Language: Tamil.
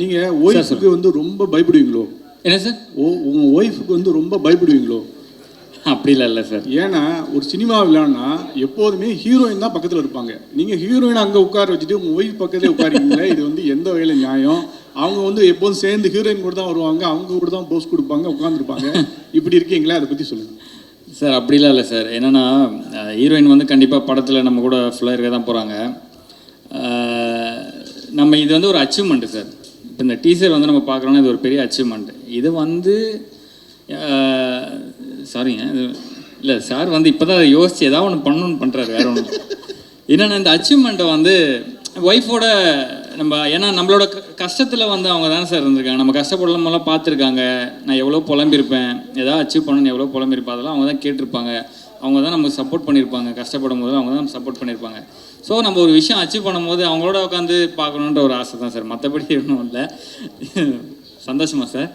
நீங்கள் ஒய்ஃபுக்கு வந்து ரொம்ப பயப்படுவீங்களோ? என்ன சார்? உங்கள் ஒய்ஃபுக்கு வந்து ரொம்ப பயப்படுவீங்களோ? அப்படிலாம் இல்லை சார். ஏன்னா ஒரு சினிமா விழான்னா எப்போதுமே ஹீரோயின் தான் பக்கத்தில் இருப்பாங்க. நீங்கள் ஹீரோயின் அங்கே உட்கார வச்சுட்டு உங்கள் ஒய்ஃப் பக்கத்தே உட்காரிங்களே, இது வந்து எந்த வகையில் நியாயம்? அவங்க வந்து எப்போதும் சேர்ந்து ஹீரோயின் கூட தான் வருவாங்க, அவங்க கூட தான் போஸ் கொடுப்பாங்க, உட்காந்துருப்பாங்க. இப்படி இருக்கீங்களா? அதை பற்றி சொல்லுங்கள் சார். அப்படிலாம் இல்லை சார். என்னென்னா ஹீரோயின் வந்து கண்டிப்பாக படத்தில் நம்ம கூட ஃபுல்லாக இருக்க தான் போகிறாங்க. நம்ம இது வந்து ஒரு அச்சீவ்மெண்ட்டு சார். இப்போ இந்த டீசர் வந்து நம்ம பார்க்குறோன்னா இது ஒரு பெரிய அச்சீவ்மெண்ட். இது வந்து சாரிங்க, இது இல்லை சார் வந்து இப்போ தான் அதை யோசித்து ஏதாவது ஒன்று பண்ணணுன்னு பண்ணுறாரு, வேறு ஒன்று. என்னென்னா இந்த அச்சீவ்மெண்ட்டை வந்து ஒய்ஃபோட நம்ம, ஏன்னா நம்மளோட கஷ்டத்தில் வந்து அவங்க தானே சார் இருந்திருக்காங்க. நம்ம கஷ்டப்படலாமெல்லாம் பார்த்துருக்காங்க. நான் எவ்வளோ புலம்பிருப்பேன், ஏதாவது அச்சீவ் பண்ணணும்னு எவ்வளோ புலம்பிருப்பேன், அதெல்லாம் அவங்க தான் கேட்டிருப்பாங்க. அவங்க தான் நமக்கு சப்போர்ட் பண்ணியிருப்பாங்க. கஷ்டப்படும் போது அவங்க தான் சப்போர்ட் பண்ணியிருப்பாங்க. ஸோ நம்ம ஒரு விஷயம் அச்சீவ் பண்ணும்போது அவங்களோட உட்காந்து பார்க்கணுன்ற ஒரு ஆசை தான் சார். மற்றபடி ஒன்றும் இல்லை. சந்தோஷமா சார்?